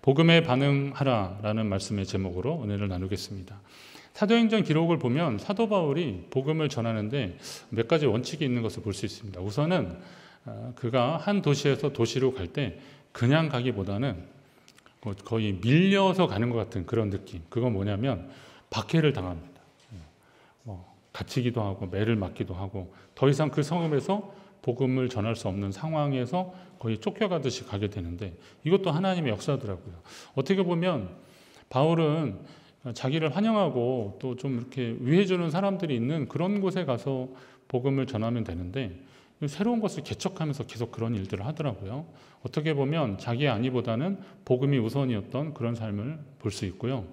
복음에 반응하라라는 말씀의 제목으로 은혜를 나누겠습니다. 사도행전 기록을 보면 사도 바울이 복음을 전하는데 몇 가지 원칙이 있는 것을 볼 수 있습니다. 우선은 그가 한 도시에서 도시로 갈 때 그냥 가기보다는 거의 밀려서 가는 것 같은 그런 느낌. 그건 뭐냐면 박해를 당합니다. 갇히기도 하고 매를 맞기도 하고 더 이상 그 성읍에서 복음을 전할 수 없는 상황에서 거의 쫓겨가듯이 가게 되는데 이것도 하나님의 역사더라고요. 어떻게 보면 바울은 자기를 환영하고 또 좀 이렇게 위해주는 사람들이 있는 그런 곳에 가서 복음을 전하면 되는데 새로운 것을 개척하면서 계속 그런 일들을 하더라고요. 어떻게 보면 자기의 안위보다는 복음이 우선이었던 그런 삶을 볼 수 있고요.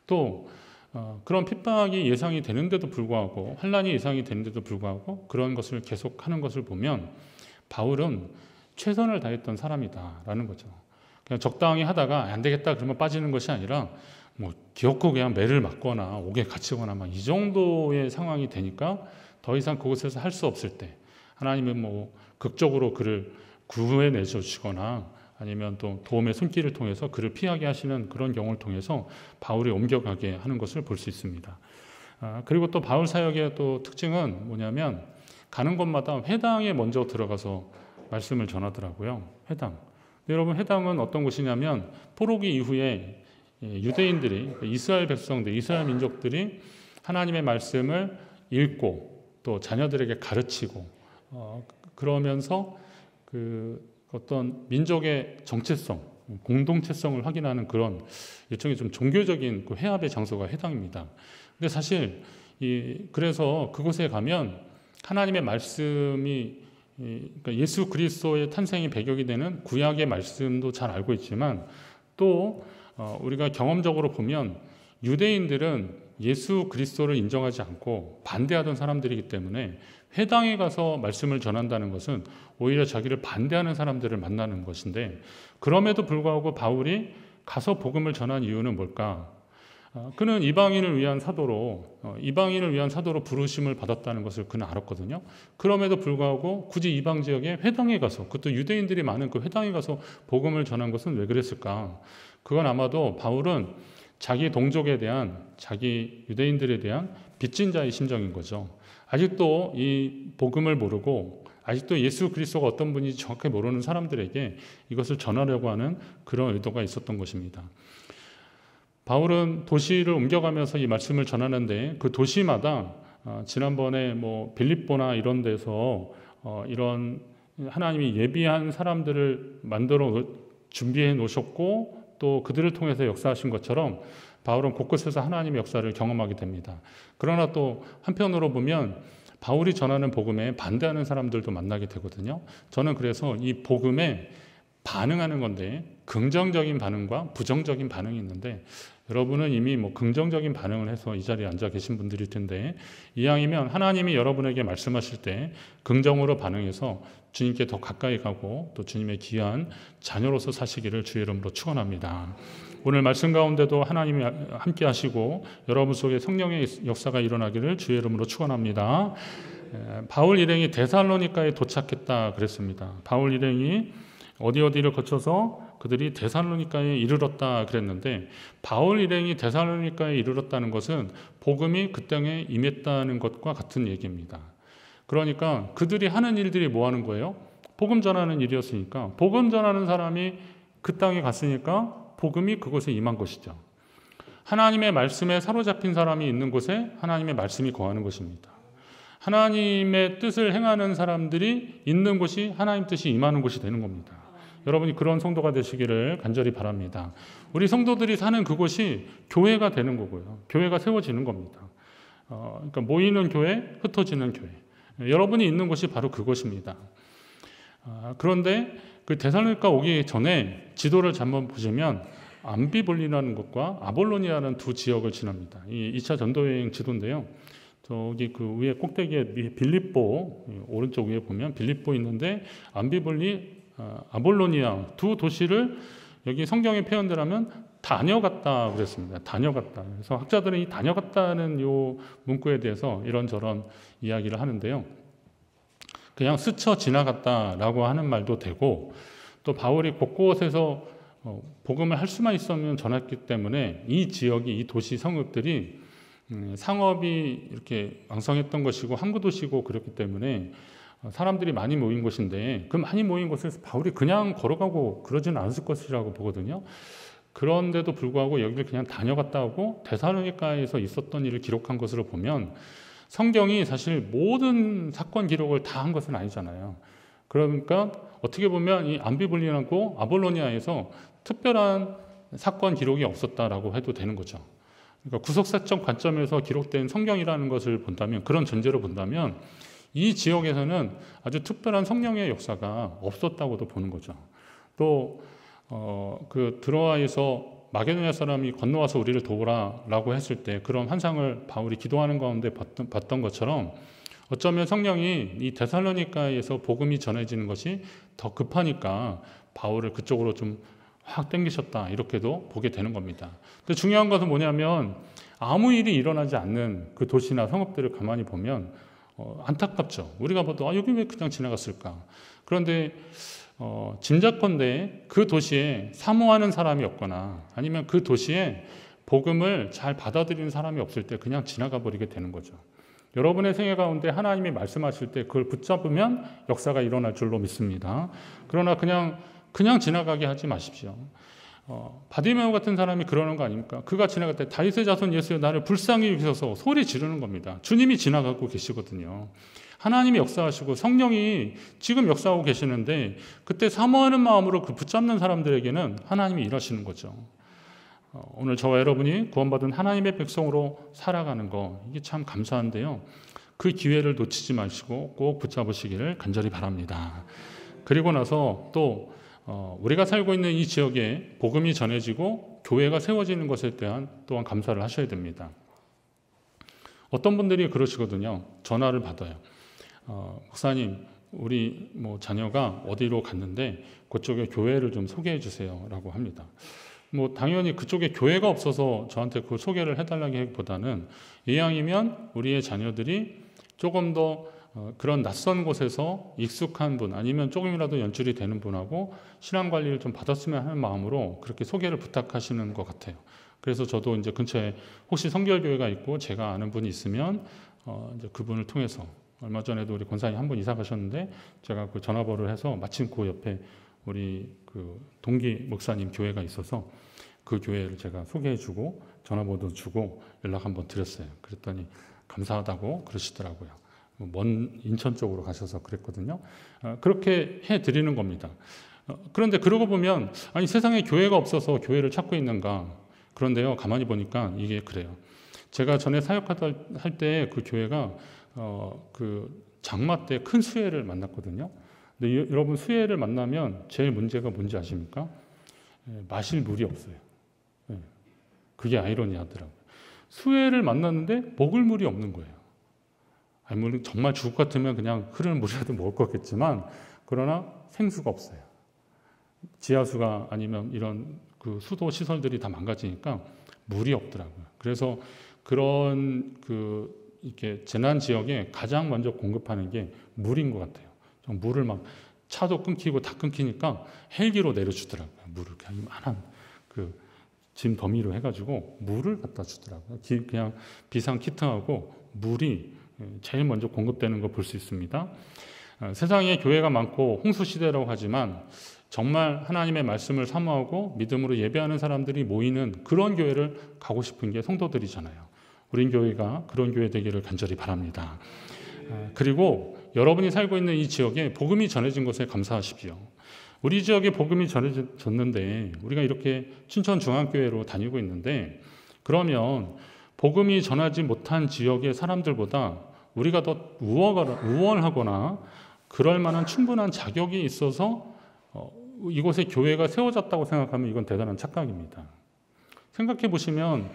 또 그런 핍박이 예상이 되는데도 불구하고 환난이 예상이 되는데도 불구하고 그런 것을 계속하는 것을 보면 바울은 최선을 다했던 사람이다라는 거죠. 그냥 적당히 하다가 안 되겠다 그러면 빠지는 것이 아니라 기어코 그냥 매를 맞거나 옥에 갇히거나 막 이 정도의 상황이 되니까 더 이상 그곳에서 할 수 없을 때 하나님은 극적으로 그를 구해내 주시거나 아니면 또 도움의 손길을 통해서 그를 피하게 하시는 그런 경우를 통해서 바울이 옮겨가게 하는 것을 볼 수 있습니다. 그리고 또 바울 사역의 또 특징은 뭐냐면 가는 곳마다 회당에 먼저 들어가서 말씀을 전하더라고요. 회당. 여러분 회당은 어떤 곳이냐면 포로기 이후에 유대인들이 이스라엘 백성들, 이스라엘 민족들이 하나님의 말씀을 읽고 또 자녀들에게 가르치고 그러면서 그 어떤 민족의 정체성, 공동체성을 확인하는 그런 일종의 좀 종교적인 그 회합의 장소가 회당입니다. 근데 사실 그래서 그곳에 가면 하나님의 말씀이 그러니까 예수 그리스도의 탄생이 배경이 되는 구약의 말씀도 잘 알고 있지만 또 우리가 경험적으로 보면 유대인들은 예수 그리스도를 인정하지 않고 반대하던 사람들이기 때문에 회당에 가서 말씀을 전한다는 것은 오히려 자기를 반대하는 사람들을 만나는 것인데 그럼에도 불구하고 바울이 가서 복음을 전한 이유는 뭘까? 그는 이방인을 위한 사도로 부르심을 받았다는 것을 그는 알았거든요. 그럼에도 불구하고 굳이 이방 지역의 회당에 가서 그것도 유대인들이 많은 그 회당에 가서 복음을 전한 것은 왜 그랬을까? 그건 아마도 바울은 자기 동족에 대한 자기 유대인들에 대한 빚진 자의 심정인 거죠. 아직도 이 복음을 모르고 아직도 예수 그리스도가 어떤 분인지 정확히 모르는 사람들에게 이것을 전하려고 하는 그런 의도가 있었던 것입니다. 바울은 도시를 옮겨가면서 이 말씀을 전하는데 그 도시마다 지난번에 빌립보나 이런 데서 이런 하나님이 예비한 사람들을 만들어 준비해 놓으셨고 또 그들을 통해서 역사하신 것처럼 바울은 곳곳에서 하나님의 역사를 경험하게 됩니다. 그러나 또 한편으로 보면 바울이 전하는 복음에 반대하는 사람들도 만나게 되거든요. 저는 그래서 이 복음에 반응하는 건데 긍정적인 반응과 부정적인 반응이 있는데 여러분은 이미 긍정적인 반응을 해서 이 자리에 앉아 계신 분들일 텐데 이왕이면 하나님이 여러분에게 말씀하실 때 긍정으로 반응해서 주님께 더 가까이 가고 또 주님의 귀한 자녀로서 사시기를 주의 이름으로 축원합니다. 오늘 말씀 가운데도 하나님이 함께 하시고 여러분 속에 성령의 역사가 일어나기를 주의 이름으로 축원합니다. 바울 일행이 데살로니가에 도착했다 그랬습니다. 바울 일행이 어디를 거쳐서 그들이 데살로니가에 이르렀다 그랬는데 바울 일행이 데살로니가에 이르렀다는 것은 복음이 그 땅에 임했다는 것과 같은 얘기입니다. 그러니까 그들이 하는 일들이 뭐 하는 거예요? 복음 전하는 일이었으니까 복음 전하는 사람이 그 땅에 갔으니까 복음이 그곳에 임한 것이죠. 하나님의 말씀에 사로잡힌 사람이 있는 곳에 하나님의 말씀이 거하는 것입니다. 하나님의 뜻을 행하는 사람들이 있는 곳이 하나님 뜻이 임하는 곳이 되는 겁니다. 여러분이 그런 성도가 되시기를 간절히 바랍니다. 우리 성도들이 사는 그곳이 교회가 되는 거고요. 교회가 세워지는 겁니다. 그러니까 모이는 교회, 흩어지는 교회. 여러분이 있는 곳이 바로 그곳입니다. 그런데 그 데살로니가 오기 전에 지도를 한번 보시면 암비볼리라는 곳과 아볼로니아라는 두 지역을 지납니다. 이 2차 전도여행 지도인데요. 저기 그 위에 꼭대기에 빌립보 오른쪽 위에 보면 빌립보 있는데 암비볼리, 아볼로니아 두 도시를 여기 성경의 표현대로하면 다녀갔다 그랬습니다. 다녀갔다. 그래서 학자들은 이 다녀갔다는 요 문구에 대해서 이런저런 이야기를 하는데요. 그냥 스쳐 지나갔다라고 하는 말도 되고 또 바울이 곳곳에서 복음을 할 수만 있으면 전했기 때문에 이 지역이, 이 도시 성읍들이 상업이 이렇게 왕성했던 것이고 항구 도시고 그렇기 때문에 사람들이 많이 모인 곳인데, 그 많이 모인 곳에서 바울이 그냥 걸어가고 그러지는 않았을 것이라고 보거든요. 그런데도 불구하고 여기를 그냥 다녀갔다 오고 데살로니가에서 있었던 일을 기록한 것으로 보면 성경이 사실 모든 사건 기록을 다 한 것은 아니잖아요. 그러니까 어떻게 보면 이 암비블리아하고 아볼로니아에서 특별한 사건 기록이 없었다라고 해도 되는 거죠. 그러니까 구속사적 관점에서 기록된 성경이라는 것을 본다면, 그런 전제로 본다면 이 지역에서는 아주 특별한 성령의 역사가 없었다고도 보는 거죠. 또 그 드로아에서 마게도냐 사람이 건너와서 우리를 도우라라고 했을 때 그런 환상을 바울이 기도하는 가운데 봤던 것처럼, 어쩌면 성령이 이 데살로니가에서 복음이 전해지는 것이 더 급하니까 바울을 그쪽으로 좀 확 땡기셨다, 이렇게도 보게 되는 겁니다. 근데 중요한 것은 뭐냐면, 아무 일이 일어나지 않는 그 도시나 성읍들을 가만히 보면 안타깝죠. 우리가 봐도 여기 왜 그냥 지나갔을까. 그런데 짐작컨대 그 도시에 사모하는 사람이 없거나 아니면 그 도시에 복음을 잘 받아들이는 사람이 없을 때 그냥 지나가 버리게 되는 거죠. 여러분의 생애 가운데 하나님이 말씀하실 때 그걸 붙잡으면 역사가 일어날 줄로 믿습니다. 그러나 그냥 지나가게 하지 마십시오. 바디메오 같은 사람이 그러는 거 아닙니까? 그가 지나갈 때 다윗의 자손 예수여 나를 불쌍히 여기소서 소리 지르는 겁니다. 주님이 지나가고 계시거든요. 하나님이 역사하시고 성령이 지금 역사하고 계시는데, 그때 사모하는 마음으로 그 붙잡는 사람들에게는 하나님이 일하시는 거죠. 오늘 저와 여러분이 구원받은 하나님의 백성으로 살아가는 거, 이게 참 감사한데요. 그 기회를 놓치지 마시고 꼭 붙잡으시기를 간절히 바랍니다. 그리고 나서 또 우리가 살고 있는 이 지역에 복음이 전해지고 교회가 세워지는 것에 대한 또한 감사를 하셔야 됩니다. 어떤 분들이 그러시거든요. 전화를 받아요. 목사님, 우리 자녀가 어디로 갔는데 그쪽에 교회를 좀 소개해 주세요 라고 합니다. 당연히 그쪽에 교회가 없어서 저한테 그 소개를 해달라기보다는 이왕이면 우리의 자녀들이 조금 더 그런 낯선 곳에서 익숙한 분, 아니면 조금이라도 연줄이 되는 분하고 신앙 관리를 좀 받았으면 하는 마음으로 그렇게 소개를 부탁하시는 것 같아요. 그래서 저도 이제 근처에 혹시 성결교회가 있고 제가 아는 분이 있으면 이제 그분을 통해서, 얼마 전에도 우리 권사님 한 분 이사 가셨는데 제가 그 전화번호를 해서 마침 그 옆에 우리 그 동기 목사님 교회가 있어서 그 교회를 제가 소개해주고 전화번호도 주고 연락 한번 드렸어요. 그랬더니 감사하다고 그러시더라고요. 먼 인천 쪽으로 가셔서 그랬거든요. 그렇게 해드리는 겁니다. 그런데 그러고 보면 아니 세상에 교회가 없어서 교회를 찾고 있는가. 그런데요, 가만히 보니까 이게 그래요. 제가 전에 사역할 때 그 교회가 그 장마 때 큰 수해를 만났거든요. 근데 여러분, 수해를 만나면 제일 문제가 뭔지 아십니까? 마실 물이 없어요. 그게 아이러니하더라고요. 수해를 만났는데 먹을 물이 없는 거예요. 아니, 물론 정말 죽을 것 같으면 그냥 흐르는 물이라도 먹을 거겠지만, 그러나 생수가 없어요. 지하수가 아니면 이런 그 수도 시설들이 다 망가지니까 물이 없더라고요. 그래서 그런 이렇게 재난 지역에 가장 먼저 공급하는 게 물인 것 같아요. 물을 막 차도 끊기고 다 끊기니까 헬기로 내려주더라고요. 물을 그냥 이만한 짐 더미로 해가지고 물을 갖다 주더라고요. 그냥 비상 키트하고 물이 제일 먼저 공급되는 거 볼 수 있습니다. 세상에 교회가 많고 홍수 시대라고 하지만 정말 하나님의 말씀을 사모하고 믿음으로 예배하는 사람들이 모이는 그런 교회를 가고 싶은 게 성도들이잖아요. 우린 교회가 그런 교회 되기를 간절히 바랍니다. 그리고 여러분이 살고 있는 이 지역에 복음이 전해진 것에 감사하십시오. 우리 지역에 복음이 전해졌는데 우리가 이렇게 춘천중앙교회로 다니고 있는데, 그러면 복음이 전하지 못한 지역의 사람들보다 우리가 더 우월하거나 그럴 만한 충분한 자격이 있어서 이곳에 교회가 세워졌다고 생각하면 이건 대단한 착각입니다. 생각해 보시면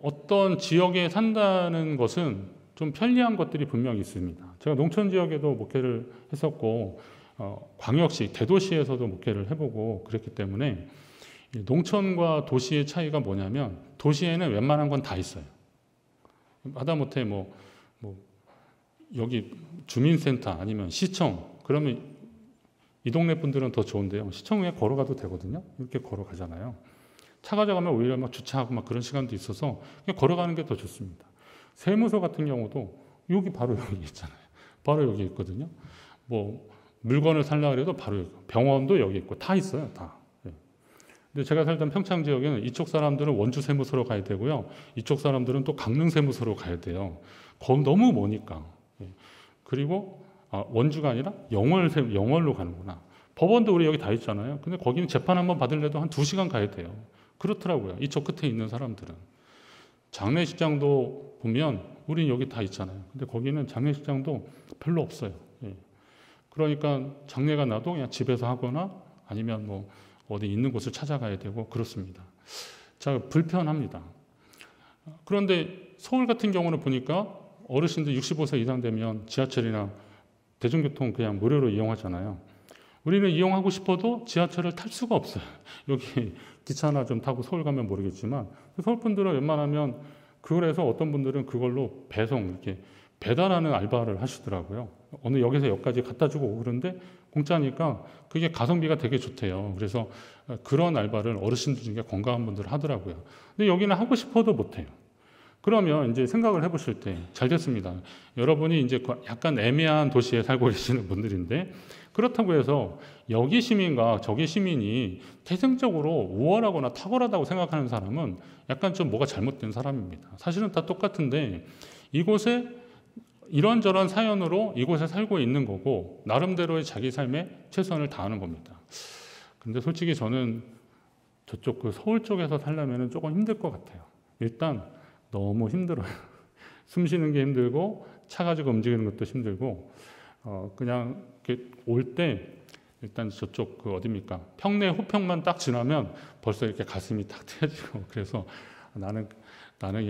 어떤 지역에 산다는 것은 좀 편리한 것들이 분명히 있습니다. 제가 농촌 지역에도 목회를 했었고 광역시, 대도시에서도 목회를 해보고 그랬기 때문에 농촌과 도시의 차이가 뭐냐면, 도시에는 웬만한 건 다 있어요. 하다못해 여기 주민센터 아니면 시청, 그러면 이 동네 분들은 더 좋은데요. 시청 위에 걸어가도 되거든요. 이렇게 걸어가잖아요. 차 가져가면 오히려 막 주차하고 막 그런 시간도 있어서 그냥 걸어가는 게 더 좋습니다. 세무서 같은 경우도 여기 바로 여기 있잖아요. 바로 여기 있거든요. 뭐 물건을 살려고 해도 바로 여기, 병원도 여기 있고 다 있어요. 다. 근데 제가 살던 평창 지역에는 이쪽 사람들은 원주 세무서로 가야 되고요. 이쪽 사람들은 또 강릉 세무서로 가야 돼요. 거기 너무 머니까. 그리고 원주가 아니라 영월로 가는구나. 법원도 우리 여기 다 있잖아요. 근데 거기는 재판 한번 받으려도 한 2시간 가야 돼요. 그렇더라고요. 이쪽 끝에 있는 사람들은. 장례식장도 보면 우린 여기 다 있잖아요. 근데 거기는 장례식장도 별로 없어요. 그러니까 장례가 나도 그냥 집에서 하거나 아니면 뭐 어디 있는 곳을 찾아가야 되고 그렇습니다. 자, 불편합니다. 그런데 서울 같은 경우는 보니까 어르신들 65세 이상 되면 지하철이나 대중교통 그냥 무료로 이용하잖아요. 우리는 이용하고 싶어도 지하철을 탈 수가 없어요. 여기 기차나 좀 타고 서울 가면 모르겠지만 서울 분들은 웬만하면 그래서 어떤 분들은 그걸로 배송 이렇게 배달하는 알바를 하시더라고요. 어느 역에서 역까지 갖다 주고 오고 그런데 공짜니까 그게 가성비가 되게 좋대요. 그래서 그런 알바를 어르신들 중에 건강한 분들 하더라고요. 근데 여기는 하고 싶어도 못해요. 그러면 이제 생각을 해보실 때 잘 됐습니다. 여러분이 이제 약간 애매한 도시에 살고 계시는 분들인데 그렇다고 해서 여기 시민과 저기 시민이 태생적으로 우월하거나 탁월하다고 생각하는 사람은 약간 좀 뭐가 잘못된 사람입니다. 사실은 다 똑같은데 이곳에 이런저런 사연으로 이곳에 살고 있는 거고 나름대로의 자기 삶에 최선을 다하는 겁니다. 근데 솔직히 저는 저쪽 그 서울 쪽에서 살려면 조금 힘들 것 같아요. 일단 너무 힘들어요. 숨 쉬는 게 힘들고 차 가지고 움직이는 것도 힘들고 그냥 이렇게 올 때 일단 저쪽 그 어디입니까? 평내 호평만 딱 지나면 벌써 이렇게 가슴이 탁 트여지고 그래서 나는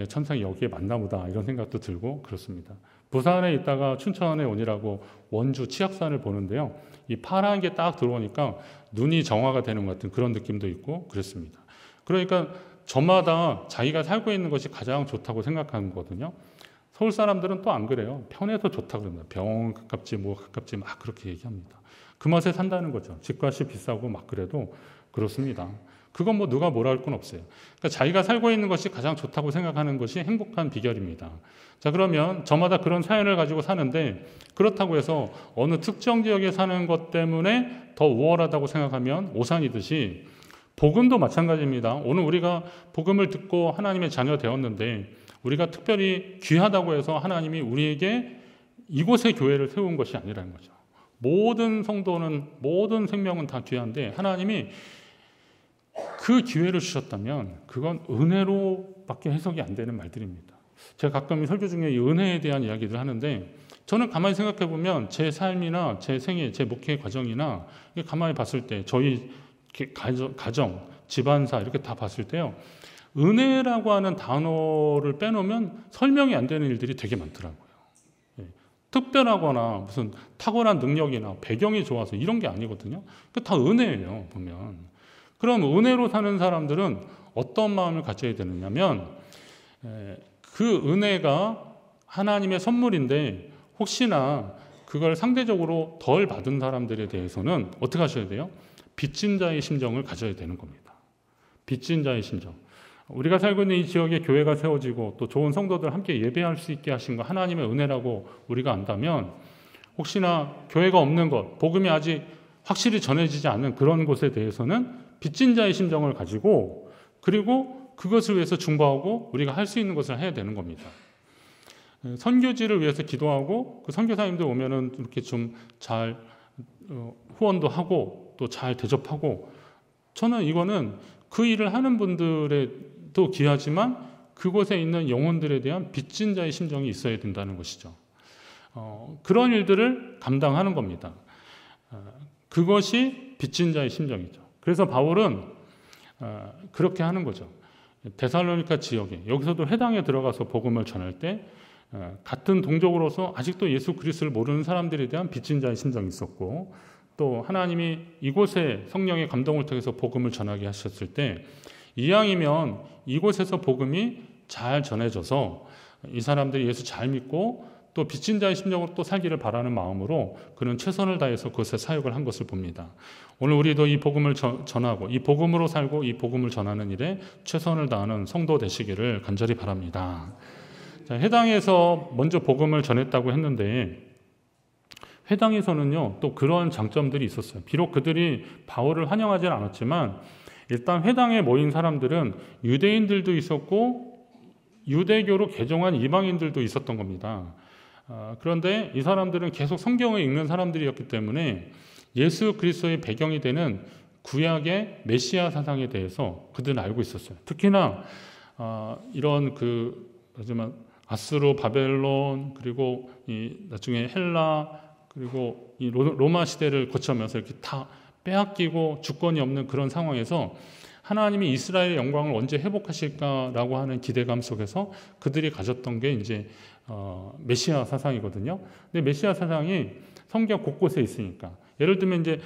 천상이 여기에 맞나 보다 이런 생각도 들고 그렇습니다. 부산에 있다가 춘천에 오니라고 원주 치악산을 보는데요. 이 파란 게 딱 들어오니까 눈이 정화가 되는 것 같은 그런 느낌도 있고 그렇습니다. 그러니까 저마다 자기가 살고 있는 것이 가장 좋다고 생각하는 거거든요. 서울 사람들은 또 안 그래요. 편해서 좋다고 그럽니다. 병원 가깝지 뭐 가깝지 막 그렇게 얘기합니다. 그 맛에 산다는 거죠. 집값이 비싸고 막 그래도 그렇습니다. 그건 뭐 누가 뭐라 할 건 없어요. 그러니까 자기가 살고 있는 것이 가장 좋다고 생각하는 것이 행복한 비결입니다. 자, 그러면 저마다 그런 사연을 가지고 사는데 그렇다고 해서 어느 특정 지역에 사는 것 때문에 더 우월하다고 생각하면 오산이듯이 복음도 마찬가지입니다. 오늘 우리가 복음을 듣고 하나님의 자녀 되었는데 우리가 특별히 귀하다고 해서 하나님이 우리에게 이곳의 교회를 세운 것이 아니라는 거죠. 모든 성도는 모든 생명은 다 귀한데 하나님이 그 기회를 주셨다면 그건 은혜로밖에 해석이 안 되는 말들입니다. 제가 가끔 설교 중에 이 은혜에 대한 이야기를 하는데 저는 가만히 생각해 보면 제 삶이나 제 생애, 제 목회 과정이나 가만히 봤을 때 저희 가정, 집안사 이렇게 다 봤을 때요. 은혜라고 하는 단어를 빼놓으면 설명이 안 되는 일들이 되게 많더라고요. 특별하거나 무슨 탁월한 능력이나 배경이 좋아서 이런 게 아니거든요. 다 은혜예요, 보면. 그럼 은혜로 사는 사람들은 어떤 마음을 가져야 되느냐면 그 은혜가 하나님의 선물인데 혹시나 그걸 상대적으로 덜 받은 사람들에 대해서는 어떻게 하셔야 돼요? 빚진 자의 심정을 가져야 되는 겁니다. 빚진 자의 심정. 우리가 살고 있는 이 지역에 교회가 세워지고 또 좋은 성도들 함께 예배할 수 있게 하신 거 하나님의 은혜라고 우리가 안다면 혹시나 교회가 없는 것, 복음이 아직 확실히 전해지지 않는 그런 곳에 대해서는 빚진 자의 심정을 가지고 그리고 그것을 위해서 중보하고 우리가 할 수 있는 것을 해야 되는 겁니다. 선교지를 위해서 기도하고 그 선교사님들 오면은 이렇게 좀 잘 후원도 하고 또 잘 대접하고 저는 이거는 그 일을 하는 분들에도 귀하지만 그곳에 있는 영혼들에 대한 빚진 자의 심정이 있어야 된다는 것이죠. 그런 일들을 감당하는 겁니다. 그것이 빚진 자의 심정이죠. 그래서 바울은 그렇게 하는 거죠. 데살로니가 지역에 여기서도 회당에 들어가서 복음을 전할 때 같은 동족으로서 아직도 예수 그리스도를 모르는 사람들에 대한 빚진 자의 심정이 있었고 또 하나님이 이곳에 성령의 감동을 통해서 복음을 전하게 하셨을 때 이왕이면 이곳에서 복음이 잘 전해져서 이 사람들이 예수 잘 믿고 또 빚진 자의 심정으로 또 살기를 바라는 마음으로 그는 최선을 다해서 그것에 사역을 한 것을 봅니다. 오늘 우리도 이 복음을 전하고 이 복음으로 살고 이 복음을 전하는 일에 최선을 다하는 성도 되시기를 간절히 바랍니다. 자, 회당에서 먼저 복음을 전했다고 했는데 회당에서는요 또 그런 장점들이 있었어요. 비록 그들이 바울을 환영하지는 않았지만 일단 회당에 모인 사람들은 유대인들도 있었고 유대교로 개종한 이방인들도 있었던 겁니다. 그런데 이 사람들은 계속 성경을 읽는 사람들이었기 때문에 예수 그리스도의 배경이 되는 구약의 메시아 사상에 대해서 그들은 알고 있었어요. 특히나 이런 하지만 아수르, 바벨론, 그리고 나중에 헬라, 그리고 이 로마 시대를 거쳐면서 이렇게 다 빼앗기고 주권이 없는 그런 상황에서 하나님이 이스라엘의 영광을 언제 회복하실까라고 하는 기대감 속에서 그들이 가졌던 게 이제 메시아 사상이거든요. 근데 메시아 사상이 성경 곳곳에 있으니까 예를 들면 이제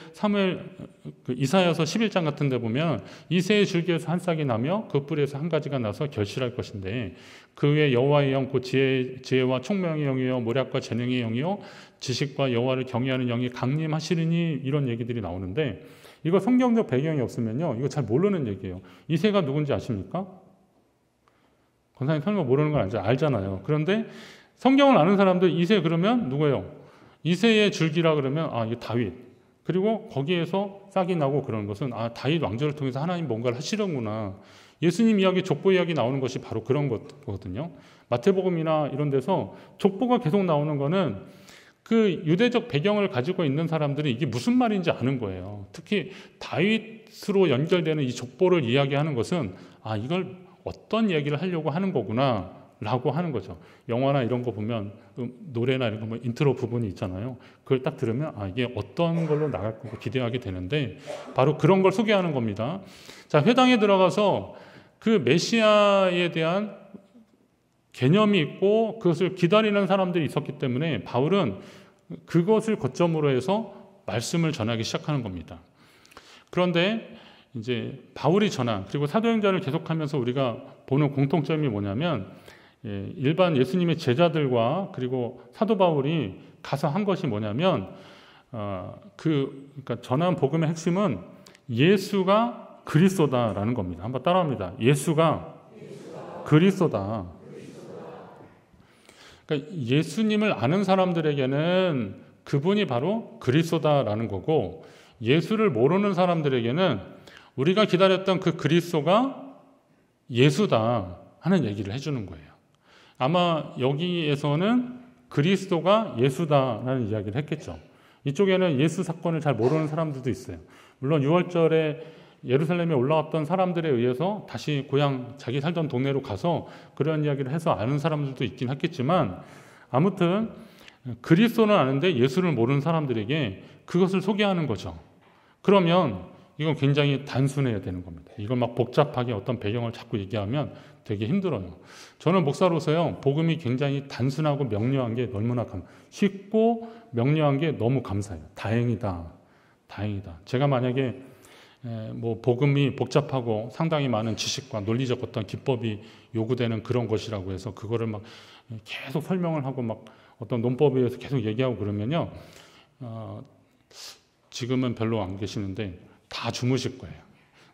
이사야서 11장 같은 데 보면 이새의 줄기에서 한 싹이 나며 그 뿌리에서 한 가지가 나서 결실할 것인데 그 외에 여호와의 영 곧 지혜와 총명의 영이요 모략과 재능의 영이요 지식과 여호와를 경외하는 영이 강림하시리니 이런 얘기들이 나오는데 이거 성경적 배경이 없으면요 이거 잘 모르는 얘기예요. 이새가 누군지 아십니까? 권사님 설마 모르는 건 알잖아요. 그런데 성경을 아는 사람들 이새 그러면 누구예요? 이새의 줄기라 그러면 이게 다윗. 그리고 거기에서 싹이 나고 그러는 것은 다윗 왕조를 통해서 하나님 뭔가를 하시는구나. 예수님 이야기, 족보 이야기 나오는 것이 바로 그런 거거든요. 마태복음이나 이런 데서 족보가 계속 나오는 거는 그 유대적 배경을 가지고 있는 사람들이 이게 무슨 말인지 아는 거예요. 특히 다윗으로 연결되는 이 족보를 이야기하는 것은 이걸 어떤 얘기를 하려고 하는 거구나 라고 하는 거죠. 영화나 이런 거 보면 노래나 이런 거 보면 인트로 부분이 있잖아요. 그걸 딱 들으면 이게 어떤 걸로 나갈 거고 기대하게 되는데 바로 그런 걸 소개하는 겁니다. 자, 회당에 들어가서 그 메시아에 대한 개념이 있고 그것을 기다리는 사람들이 있었기 때문에 바울은 그것을 거점으로 해서 말씀을 전하기 시작하는 겁니다. 그런데 이제 바울이 전한 그리고 사도행전을 계속하면서 우리가 보는 공통점이 뭐냐면 일반 예수님의 제자들과 그리고 사도 바울이 가서 한 것이 뭐냐면 그러니까 전한 복음의 핵심은 예수가 그리스도다라는 겁니다. 한번 따라합니다. 예수가 그리스도다. 그러니까 예수님을 아는 사람들에게는 그분이 바로 그리스도다라는 거고 예수를 모르는 사람들에게는 우리가 기다렸던 그 그리스도가 예수다 하는 얘기를 해주는 거예요. 아마 여기에서는 그리스도가 예수다라는 이야기를 했겠죠. 이쪽에는 예수 사건을 잘 모르는 사람들도 있어요. 물론 6월절에 예루살렘에 올라왔던 사람들에 의해서 다시 고향 자기 살던 동네로 가서 그런 이야기를 해서 아는 사람들도 있긴 했겠지만 아무튼 그리스도는 아는데 예수를 모르는 사람들에게 그것을 소개하는 거죠. 그러면 이건 굉장히 단순해야 되는 겁니다. 이걸 막 복잡하게 어떤 배경을 자꾸 얘기하면 되게 힘들어요. 저는 목사로서요, 복음이 굉장히 단순하고 명료한 게 너무나 쉽고 명료한 게 너무 감사해요. 다행이다. 다행이다. 제가 만약에 복음이 복잡하고 상당히 많은 지식과 논리적 어떤 기법이 요구되는 그런 것이라고 해서 그거를 막 계속 설명을 하고 막 어떤 논법에 의해서 계속 얘기하고 그러면요, 지금은 별로 안 계시는데 다 주무실 거예요.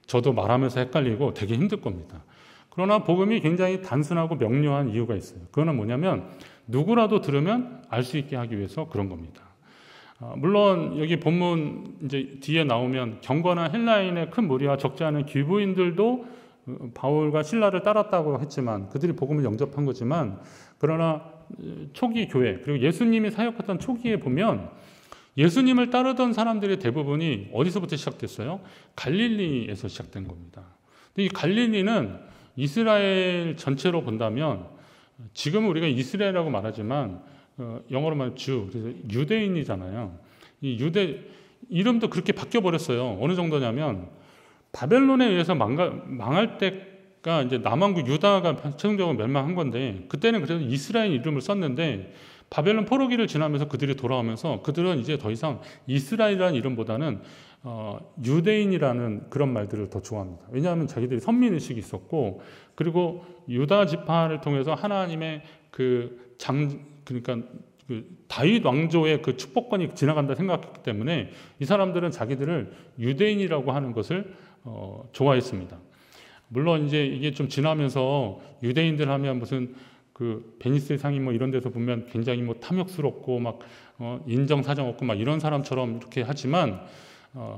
저도 말하면서 헷갈리고 되게 힘들 겁니다. 그러나 복음이 굉장히 단순하고 명료한 이유가 있어요. 그거는 뭐냐면 누구라도 들으면 알 수 있게 하기 위해서 그런 겁니다. 물론 여기 본문 이제 뒤에 나오면 경건한 헬라인의 큰 무리와 적지 않은 귀부인들도 바울과 실라를 따랐다고 했지만 그들이 복음을 영접한 거지만 그러나 초기 교회 그리고 예수님이 사역했던 초기에 보면 예수님을 따르던 사람들의 대부분이 어디서부터 시작됐어요? 갈릴리에서 시작된 겁니다. 근데 이 갈릴리는 이스라엘 전체로 본다면 지금은 우리가 이스라엘이라고 말하지만 영어로 말하면 주, 그래서 유대인이잖아요. 이 유대 이름도 그렇게 바뀌어 버렸어요. 어느 정도냐면 바벨론에 의해서 망할 때가 이제 남왕국 유다가 최종적으로 멸망한 건데 그때는 그래서 이스라엘 이름을 썼는데 바벨론 포로기를 지나면서 그들이 돌아오면서 그들은 이제 더 이상 이스라엘이라는 이름보다는 유대인이라는 그런 말들을 더 좋아합니다. 왜냐하면 자기들이 선민의식이 있었고 그리고 유다 지파를 통해서 하나님의 그러니까 그 다윗 왕조의 그 축복권이 지나간다 생각했기 때문에 이 사람들은 자기들을 유대인이라고 하는 것을 좋아했습니다. 물론 이제 이게 좀 지나면서 유대인들 하면 무슨 그 베니스 상이 뭐 이런 데서 보면 굉장히 뭐 탐욕스럽고 막 인정사정 없고 막 이런 사람처럼 이렇게 하지만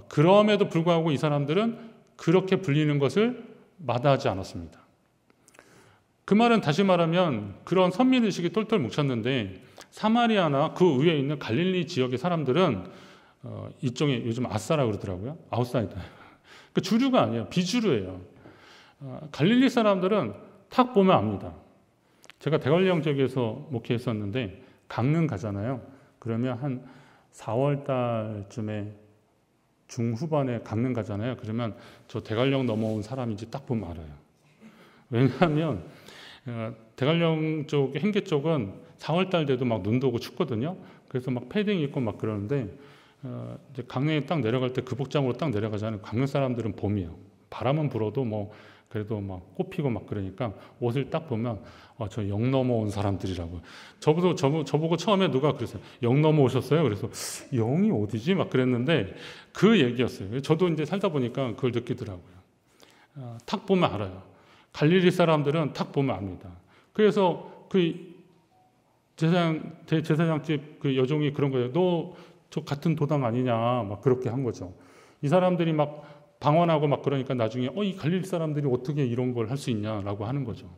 그럼에도 불구하고 이 사람들은 그렇게 불리는 것을 마다하지 않았습니다. 그 말은 다시 말하면 그런 선민의식이 똘똘 뭉쳤는데 사마리아나 그 위에 있는 갈릴리 지역의 사람들은 이쪽에 요즘 아싸라 그러더라고요. 아웃사이더. 그 주류가 아니에요. 비주류예요. 갈릴리 사람들은 탁 보면 압니다. 제가 대관령 지역에서 목회했었는데 강릉 가잖아요. 그러면 한 4월 달쯤에 중후반에 강릉 가잖아요. 그러면 저 대관령 넘어온 사람인지 딱 보면 알아요. 왜냐하면 대관령 쪽, 행계 쪽은 4월 달 돼도 막 눈도 오고 춥거든요. 그래서 막 패딩 입고 막 그러는데 이제 강릉에 딱 내려갈 때 그 복장으로 딱 내려가잖아요. 강릉 사람들은 봄이에요. 바람은 불어도 뭐 그래도 막 꽃피고 막 그러니까 옷을 딱 보면 저 영 넘어온 사람들이라고. 저보고 처음에 누가 그랬어요. 영 넘어오셨어요? 그래서 영이 어디지? 막 그랬는데 그 얘기였어요. 저도 이제 살다 보니까 그걸 느끼더라고요. 탁 보면 알아요. 갈릴리 사람들은 탁 보면 압니다. 그래서 그 제사장집 그 여종이 그런 거예요. 너 저 같은 도당 아니냐? 막 그렇게 한 거죠. 이 사람들이 막 방언하고 막 그러니까 나중에 이 갈릴리 사람들이 어떻게 이런 걸 할 수 있냐라고 하는 거죠.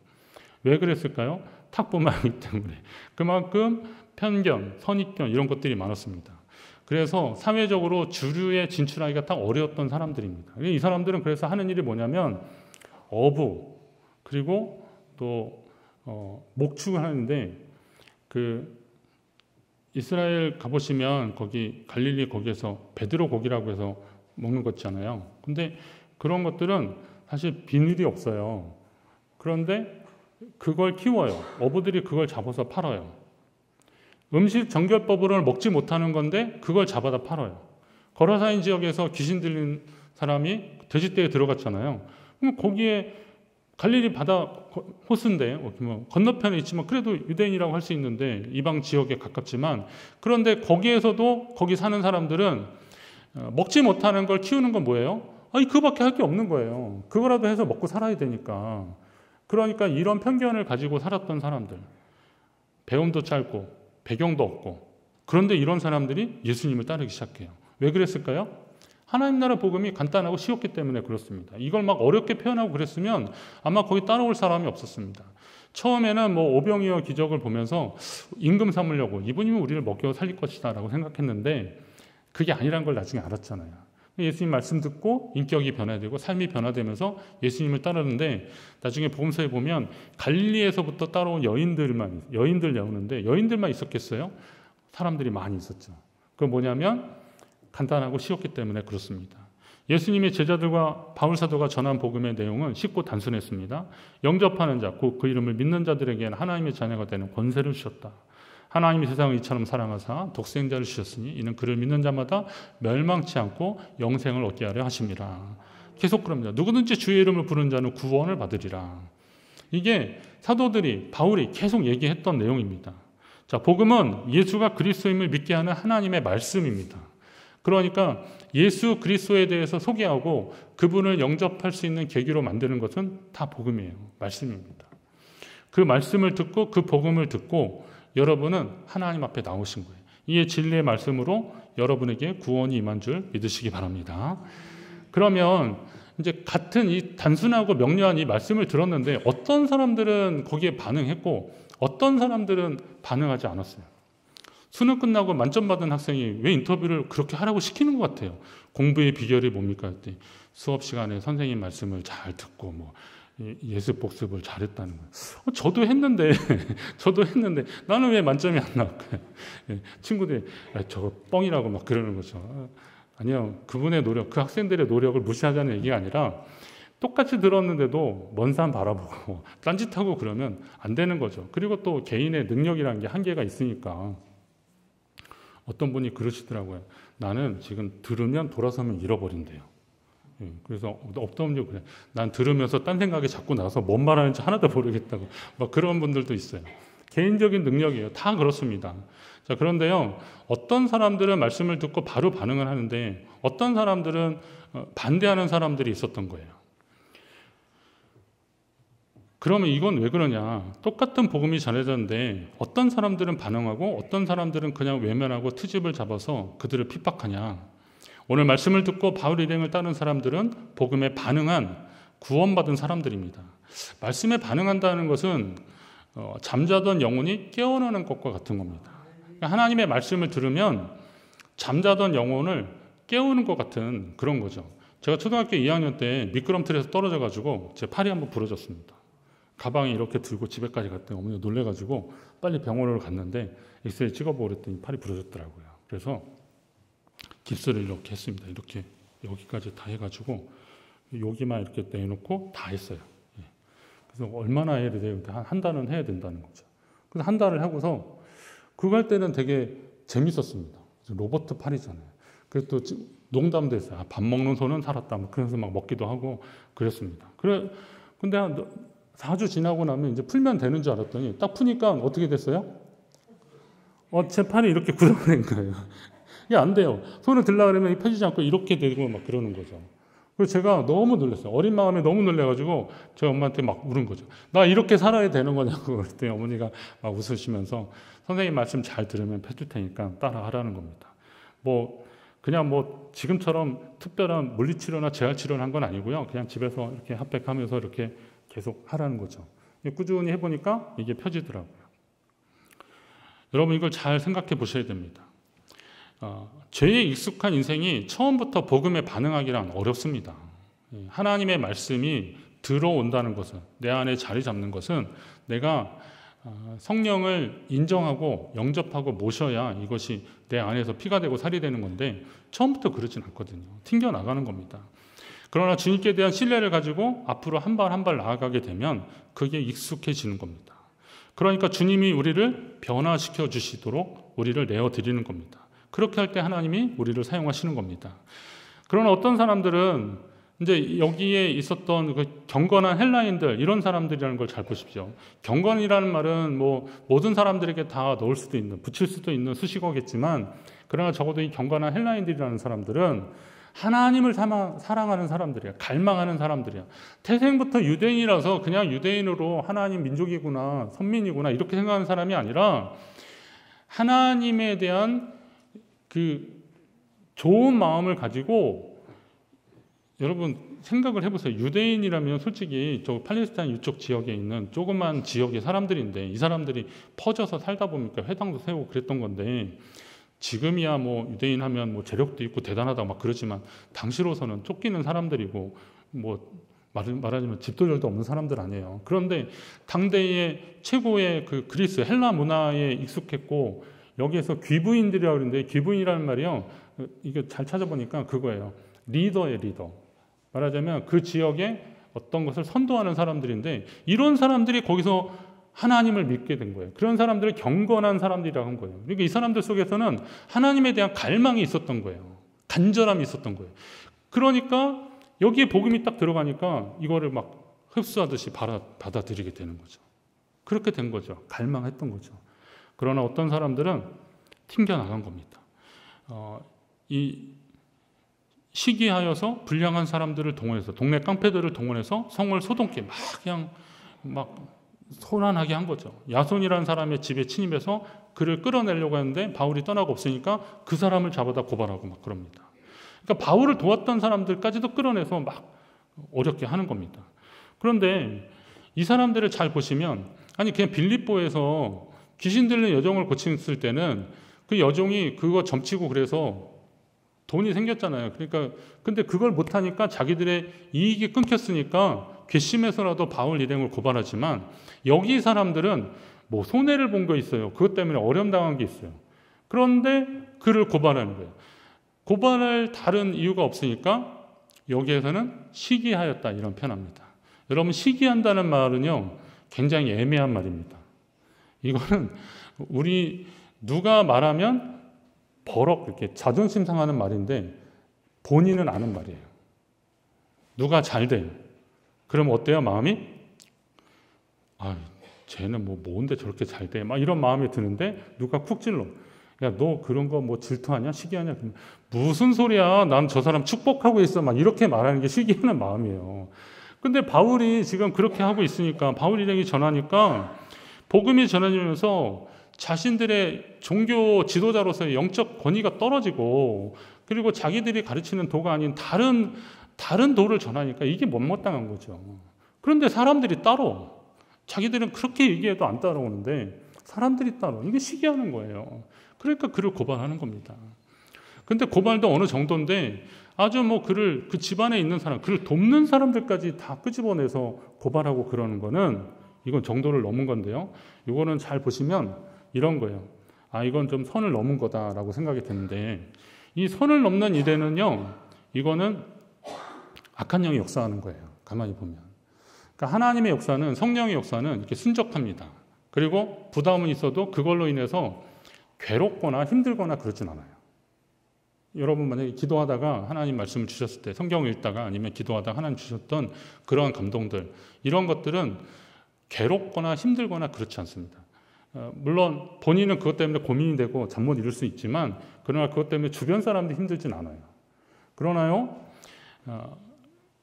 왜 그랬을까요? 탁 보면 알기 때문에. 그만큼 편견, 선입견 이런 것들이 많았습니다. 그래서 사회적으로 주류에 진출하기가 딱 어려웠던 사람들입니다. 이 사람들은 그래서 하는 일이 뭐냐면 어부 그리고 또 목축을 하는데 그 이스라엘 가보시면 거기 갈릴리 거기에서 베드로 고기라고 해서 먹는 것 있잖아요. 근데 그런 것들은 사실 비늘이 없어요. 그런데 그걸 키워요. 어부들이 그걸 잡아서 팔아요. 음식 정결법으로는 먹지 못하는 건데 그걸 잡아다 팔아요. 거라사인 지역에서 귀신 들린 사람이 돼지떼에 들어갔잖아요. 그럼 거기에 갈릴리 바다 호수인데 건너편에 있지만 그래도 유대인이라고 할 수 있는데 이방 지역에 가깝지만 그런데 거기에서도 거기 사는 사람들은 먹지 못하는 걸 키우는 건 뭐예요? 그거밖에 할 게 없는 거예요. 그거라도 해서 먹고 살아야 되니까. 그러니까 이런 편견을 가지고 살았던 사람들. 배움도 짧고 배경도 없고 그런데 이런 사람들이 예수님을 따르기 시작해요. 왜 그랬을까요? 하나님 나라 복음이 간단하고 쉬웠기 때문에 그렇습니다. 이걸 막 어렵게 표현하고 그랬으면 아마 거기 따라올 사람이 없었습니다. 처음에는 뭐 오병이어 기적을 보면서 임금 삼으려고 이분이면 우리를 먹여 살릴 것이다 라고 생각했는데 그게 아니란 걸 나중에 알았잖아요. 예수님 말씀 듣고 인격이 변화되고 삶이 변화되면서 예수님을 따르는데 나중에 복음서에 보면 갈릴리에서부터 따라온 여인들 나오는데 여인들만 있었겠어요? 사람들이 많이 있었죠. 그건 뭐냐면 간단하고 쉬웠기 때문에 그렇습니다. 예수님의 제자들과 바울 사도가 전한 복음의 내용은 쉽고 단순했습니다. 영접하는 자, 곧 그 이름을 믿는 자들에게는 하나님의 자녀가 되는 권세를 주셨다. 하나님이 세상을 이처럼 사랑하사 독생자를 주셨으니 이는 그를 믿는 자마다 멸망치 않고 영생을 얻게 하려 하심이라. 계속 그럽니다. 누구든지 주의 이름을 부르는 자는 구원을 받으리라. 이게 사도들이 바울이 계속 얘기했던 내용입니다. 자, 복음은 예수가 그리스도임을 믿게 하는 하나님의 말씀입니다. 그러니까 예수 그리스도에 대해서 소개하고 그분을 영접할 수 있는 계기로 만드는 것은 다 복음이에요. 말씀입니다. 그 말씀을 듣고 그 복음을 듣고 여러분은 하나님 앞에 나오신 거예요. 이에 진리의 말씀으로 여러분에게 구원이 임한 줄 믿으시기 바랍니다. 그러면 이제 같은 이 단순하고 명료한 이 말씀을 들었는데 어떤 사람들은 거기에 반응했고 어떤 사람들은 반응하지 않았어요. 수능 끝나고 만점 받은 학생이 왜 인터뷰를 그렇게 하라고 시키는 것 같아요. 공부의 비결이 뭡니까? 했더니 수업 시간에 선생님 말씀을 잘 듣고 뭐 예습 복습을 잘했다는 거예요. 저도 했는데 나는 왜 만점이 안 나올까요? 친구들이 저거 뻥이라고 막 그러는 거죠. 아니요. 그분의 노력, 그 학생들의 노력을 무시하자는 얘기가 아니라 똑같이 들었는데도 먼 산 바라보고 딴짓하고 그러면 안 되는 거죠. 그리고 또 개인의 능력이라는 게 한계가 있으니까 어떤 분이 그러시더라고요. 나는 지금 들으면 돌아서면 잃어버린대요. 그래서 어떤 분이 그래. 난 들으면서 딴 생각이 자꾸 나서 뭔 말하는지 하나도 모르겠다고 막 그런 분들도 있어요. 개인적인 능력이에요. 다 그렇습니다. 자, 그런데요, 어떤 사람들은 말씀을 듣고 바로 반응을 하는데 어떤 사람들은 반대하는 사람들이 있었던 거예요. 그러면 이건 왜 그러냐? 똑같은 복음이 전해졌는데 어떤 사람들은 반응하고 어떤 사람들은 그냥 외면하고 트집을 잡아서 그들을 핍박하냐? 오늘 말씀을 듣고 바울 일행을 따른 사람들은 복음에 반응한 구원받은 사람들입니다. 말씀에 반응한다는 것은 잠자던 영혼이 깨어나는 것과 같은 겁니다. 그러니까 하나님의 말씀을 들으면 잠자던 영혼을 깨우는 것 같은 그런 거죠. 제가 초등학교 2학년 때 미끄럼틀에서 떨어져가지고 제 팔이 한번 부러졌습니다. 가방에 이렇게 들고 집에까지 갔더니 어머니가 놀래가지고 빨리 병원으로 갔는데 엑스레이 찍어보고 그랬더니 팔이 부러졌더라고요. 그래서 깁스를 이렇게 했습니다. 이렇게 여기까지 다 해가지고 여기만 이렇게 내놓고 다 했어요. 그래서 얼마나 해야 돼요? 한 달은 해야 된다는 거죠. 그래서 한 달을 하고서 그거 할 때는 되게 재밌었습니다. 로버트 팔이잖아요. 그래서 또 농담도 했어요. 밥 먹는 손은 살았다. 그래서 막 먹기도 하고 그랬습니다. 근데 한 4주 지나고 나면 이제 풀면 되는 줄 알았더니 딱 푸니까 어떻게 됐어요? 제 팔이 이렇게 굳어버린 거예요. 이게 안 돼요. 손을 들려고 그러면 펴지지 않고 이렇게 되고 막 그러는 거죠. 그래서 제가 너무 놀랐어요. 어린 마음에 너무 놀래가지고 제가 엄마한테 막 물은 거죠. 나 이렇게 살아야 되는 거냐고 그랬더니 어머니가 막 웃으시면서 선생님 말씀 잘 들으면 펴줄 테니까 따라 하라는 겁니다. 그냥 지금처럼 특별한 물리치료나 재활치료를 한 건 아니고요. 그냥 집에서 이렇게 핫팩하면서 이렇게 계속 하라는 거죠. 꾸준히 해보니까 이게 펴지더라고요. 여러분 이걸 잘 생각해 보셔야 됩니다. 죄에 익숙한 인생이 처음부터 복음에 반응하기란 어렵습니다. 하나님의 말씀이 들어온다는 것은, 내 안에 자리 잡는 것은 내가 성령을 인정하고 영접하고 모셔야 이것이 내 안에서 피가 되고 살이 되는 건데 처음부터 그러진 않거든요. 튕겨나가는 겁니다. 그러나 주님께 대한 신뢰를 가지고 앞으로 한 발 한 발 나아가게 되면 그게 익숙해지는 겁니다. 그러니까 주님이 우리를 변화시켜 주시도록 우리를 내어드리는 겁니다. 그렇게 할 때 하나님이 우리를 사용하시는 겁니다. 그러나 어떤 사람들은 이제 여기에 있었던 그 경건한 헬라인들, 이런 사람들이라는 걸 잘 보십시오. 경건이라는 말은 모든 사람들에게 다 넣을 수도 있는, 붙일 수도 있는 수식어겠지만, 그러나 적어도 이 경건한 헬라인들이라는 사람들은 하나님을 사랑하는 사람들이야. 갈망하는 사람들이야. 태생부터 유대인이라서 그냥 유대인으로 하나님 민족이구나, 선민이구나 이렇게 생각하는 사람이 아니라 하나님에 대한 그 좋은 마음을 가지고, 여러분 생각을 해보세요. 유대인이라면 솔직히 저 팔레스타인 이쪽 지역에 있는 조그만 지역의 사람들인데 이 사람들이 퍼져서 살다 보니까 회당도 세우고 그랬던 건데, 지금이야 유대인 하면 재력도 있고 대단하다 막 그러지만 당시로서는 쫓기는 사람들이고 말하자면 집도절도 없는 사람들 아니에요. 그런데 당대의 최고의 그 그리스 헬라 문화에 익숙했고, 여기에서 귀부인들이라고 그러는데 귀부인이라는 말이요, 이게 잘 찾아보니까 그거예요. 리더예요, 리더. 말하자면 그 지역에 어떤 것을 선도하는 사람들인데, 이런 사람들이 거기서 하나님을 믿게 된 거예요. 그런 사람들을 경건한 사람들이라고 한 거예요. 그러니까 이 사람들 속에서는 하나님에 대한 갈망이 있었던 거예요. 간절함이 있었던 거예요. 그러니까 여기에 복음이 딱 들어가니까 이거를 막 흡수하듯이 받아들이게 되는 거죠. 그렇게 된 거죠. 갈망했던 거죠. 그러나 어떤 사람들은 튕겨나간 겁니다. 이 시기하여서 불량한 사람들을 동원해서, 동네 깡패들을 동원해서 성을 소동케 막 소란하게 한 거죠. 야손이라는 사람의 집에 침입해서 그를 끌어내려고 했는데 바울이 떠나고 없으니까 그 사람을 잡아다 고발하고 막 그럽니다. 그러니까 바울을 도왔던 사람들까지도 끌어내서 막 어렵게 하는 겁니다. 그런데 이 사람들을 잘 보시면, 아니 그냥 빌립보에서 귀신 들린 여종을 고쳤을 때는 그 여종이 그거 점치고 그래서 돈이 생겼잖아요. 그러니까 근데 그걸 못하니까 자기들의 이익이 끊겼으니까 괘씸해서라도 바울 일행을 고발하지만, 여기 사람들은 손해를 본 거 있어요. 그것 때문에 어려움 당한 게 있어요. 그런데 그를 고발하는 거예요. 고발할 다른 이유가 없으니까 여기에서는 시기하였다 이런 표현합니다. 여러분 시기한다는 말은요 굉장히 애매한 말입니다. 이거는 우리 누가 말하면 버럭 이렇게 자존심 상하는 말인데 본인은 아는 말이에요. 누가 잘 돼. 그럼 어때요? 마음이? 쟤는 뭐 뭔데 저렇게 잘 돼? 막 이런 마음이 드는데 누가 쿡 찔러. 야, 너 그런 거 뭐 질투하냐? 시기하냐? 무슨 소리야? 난 저 사람 축복하고 있어. 막 이렇게 말하는 게 시기하는 마음이에요. 근데 바울이 지금 그렇게 하고 있으니까, 바울이 전하니까 복음이 전해지면서 자신들의 종교 지도자로서의 영적 권위가 떨어지고, 그리고 자기들이 가르치는 도가 아닌 다른 도를 전하니까 이게 못마땅한 거죠. 그런데 사람들이 따로, 자기들은 그렇게 얘기해도 안 따라오는데 사람들이 따로, 이게 시기하는 거예요. 그러니까 그를 고발하는 겁니다. 근데 고발도 어느 정도인데, 아주 뭐 그 집안에 있는 사람, 그를 돕는 사람들까지 다 끄집어내서 고발하고 그러는 거는, 이건 정도를 넘은 건데요. 이거는 잘 보시면 이런 거예요. 아, 이건 좀 선을 넘은 거다라고 생각이 드는데, 이 선을 넘는 일에는요, 이거는 악한 영이 역사하는 거예요. 가만히 보면. 그러니까 하나님의 역사는, 성령의 역사는 이렇게 순적합니다. 그리고 부담은 있어도 그걸로 인해서 괴롭거나 힘들거나 그러진 않아요. 여러분 만약에 기도하다가 하나님 말씀을 주셨을 때, 성경을 읽다가 아니면 기도하다가 하나님 주셨던 그러한 감동들, 이런 것들은 괴롭거나 힘들거나 그렇지 않습니다. 물론 본인은 그것 때문에 고민이 되고 잠 못 이룰 수 있지만, 그러나 그것 때문에 주변 사람들이 힘들진 않아요. 그러나요,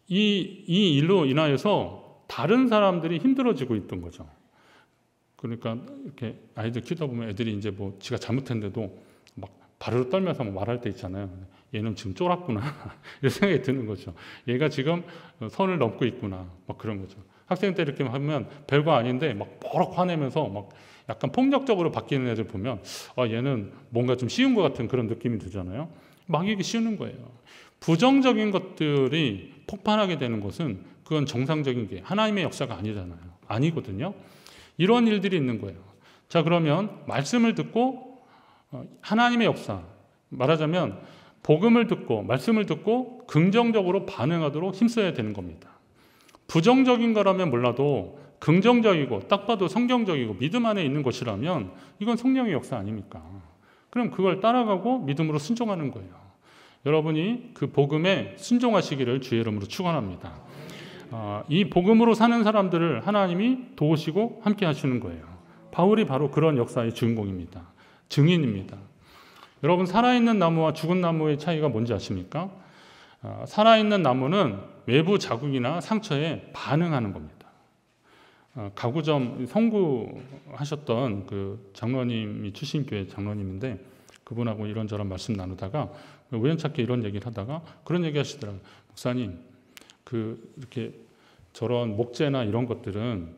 이 일로 인하여서 다른 사람들이 힘들어지고 있던 거죠. 그러니까 이렇게 아이들 키우다 보면 애들이 이제 뭐 지가 잘못했는데도 막 바르르 떨면서 막 말할 때 있잖아요. 얘는 지금 쫄았구나. 이런 생각이 드는 거죠. 얘가 지금 선을 넘고 있구나. 막 그런 거죠. 학생 때 이렇게 하면 별거 아닌데 막 버럭 화내면서 막 약간 폭력적으로 바뀌는 애들 보면, 아, 얘는 뭔가 좀 쉬운 것 같은 그런 느낌이 들잖아요. 막 이게 쉬우는 거예요. 부정적인 것들이 폭발하게 되는 것은, 그건 정상적인 게 하나님의 역사가 아니잖아요. 아니거든요. 이런 일들이 있는 거예요. 자, 그러면 말씀을 듣고 하나님의 역사, 말하자면 복음을 듣고 말씀을 듣고 긍정적으로 반응하도록 힘써야 되는 겁니다. 부정적인 거라면 몰라도 긍정적이고 딱 봐도 성경적이고 믿음 안에 있는 것이라면 이건 성령의 역사 아닙니까? 그럼 그걸 따라가고 믿음으로 순종하는 거예요. 여러분이 그 복음에 순종하시기를 주의 이름으로 축원합니다. 이 복음으로 사는 사람들을 하나님이 도우시고 함께 하시는 거예요. 바울이 바로 그런 역사의 주인공입니다. 증인입니다. 여러분, 살아있는 나무와 죽은 나무의 차이가 뭔지 아십니까? 살아있는 나무는 외부 자국이나 상처에 반응하는 겁니다. 가구점 성구하셨던 그 장로님이 출신교회 장로님인데, 그분하고 이런저런 말씀 나누다가 우연찮게 이런 얘기를 하다가 그런 얘기 하시더라고요. 목사님, 이렇게 저런 목재나 이런 것들은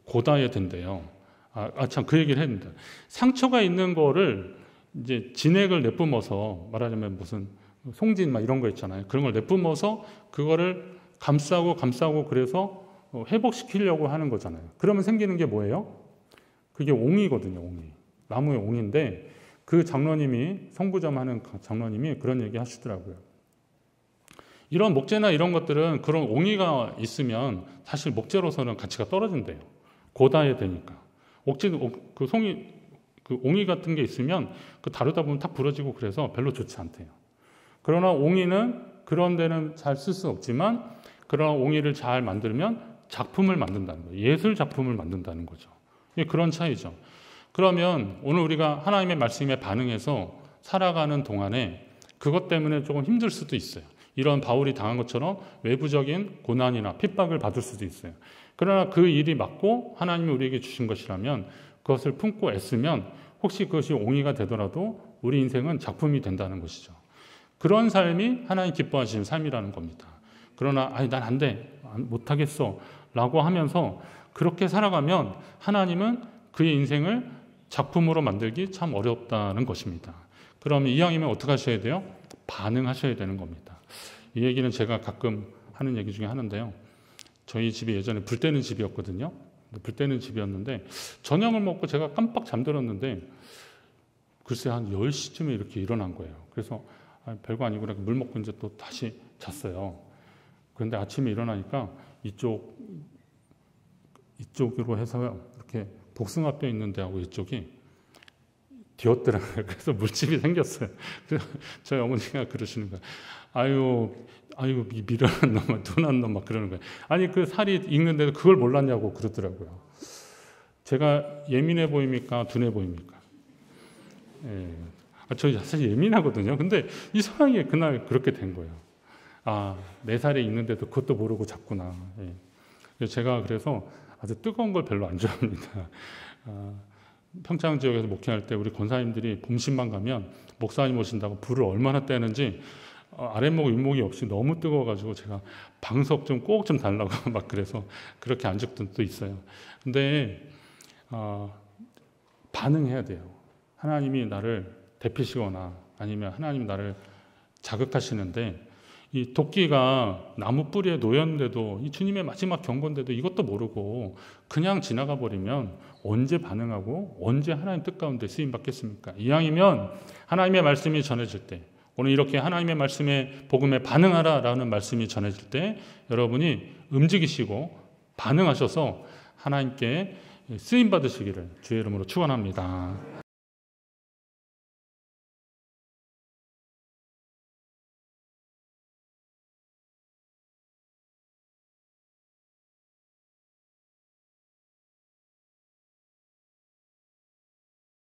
고다에 된대요. 참, 그 얘기를 했는데, 상처가 있는 거를 이제 진액을 내뿜어서, 말하자면 무슨 송진 막 이런 거 있잖아요. 그런 걸 내뿜어서 그거를 감싸고 그래서 회복시키려고 하는 거잖아요. 그러면 생기는 게 뭐예요? 그게 옹이거든요. 옹이. 나무의 옹인데, 그 장로님이, 성구점 하는 장로님이 그런 얘기 하시더라고요. 이런 목재나 이런 것들은 그런 옹이가 있으면 사실 목재로서는 가치가 떨어진대요. 고다에 되니까. 옹이 같은 게 있으면 다루다 보면 탁 부러지고 그래서 별로 좋지 않대요. 그러나 옹이는 그런 데는 잘 쓸 수 없지만, 그런 옹이를 잘 만들면 작품을 만든다는 거예요. 예술 작품을 만든다는 거죠. 그런 차이죠. 그러면 오늘 우리가 하나님의 말씀에 반응해서 살아가는 동안에 그것 때문에 조금 힘들 수도 있어요. 이런 바울이 당한 것처럼 외부적인 고난이나 핍박을 받을 수도 있어요. 그러나 그 일이 맞고 하나님이 우리에게 주신 것이라면 그것을 품고 애쓰면 혹시 그것이 옹이가 되더라도 우리 인생은 작품이 된다는 것이죠. 그런 삶이 하나님 기뻐하시는 삶이라는 겁니다. 그러나 난 안 돼, 못하겠어 라고 하면서 그렇게 살아가면 하나님은 그의 인생을 작품으로 만들기 참 어렵다는 것입니다. 그러면 이왕이면 어떻게 하셔야 돼요? 반응하셔야 되는 겁니다. 이 얘기는 제가 가끔 하는 얘기 중에 하는데요. 저희 집이 예전에 불 때는 집이었거든요. 불 때는 집이었는데 저녁을 먹고 제가 깜빡 잠들었는데 글쎄 한 10시쯤에 이렇게 일어난 거예요. 그래서 별거 아니고 물 먹고 이제 또 다시 잤어요. 그런데 아침에 일어나니까 이쪽으로 해서 이렇게 복숭아뼈 있는 데하고 이쪽이 되었더라고요. 그래서 물집이 생겼어요. 그래서 저희 어머니가 그러시는 거예요. 아유 이 미련한 놈아, 둔한 놈 막 그러는 거예요. 아니 그 살이 익는데도 그걸 몰랐냐고 그러더라고요. 제가 예민해 보입니까? 둔해 보입니까? 예. 저 사실 예민하거든요. 근데 이 상황이 그날 그렇게 된 거예요. 아, 4살이 익는데도 그것도 모르고 잤구나. 예. 제가 그래서 아주 뜨거운 걸 별로 안 좋아합니다. 평창 지역에서 목회할 때 우리 권사님들이 봄신방 가면 목사님 오신다고 불을 얼마나 떼는지 아랫목 윗목이 없이 너무 뜨거워가지고 제가 방석 좀 꼭 좀 달라고 막 그래서 그렇게 안 죽던 때도 있어요. 근데 반응해야 돼요. 하나님이 나를 데피시거나 아니면 하나님이 나를 자극하시는데 이 도끼가 나무 뿌리에 놓였는데도 이 주님의 마지막 경고인데도 이것도 모르고 그냥 지나가 버리면 언제 반응하고 언제 하나님 뜻 가운데 쓰임 받겠습니까? 이왕이면 하나님의 말씀이 전해질 때, 오늘 이렇게 하나님의 말씀에 복음에 반응하라라는 말씀이 전해질 때 여러분이 움직이시고 반응하셔서 하나님께 쓰임 받으시기를 주의 이름으로 축원합니다.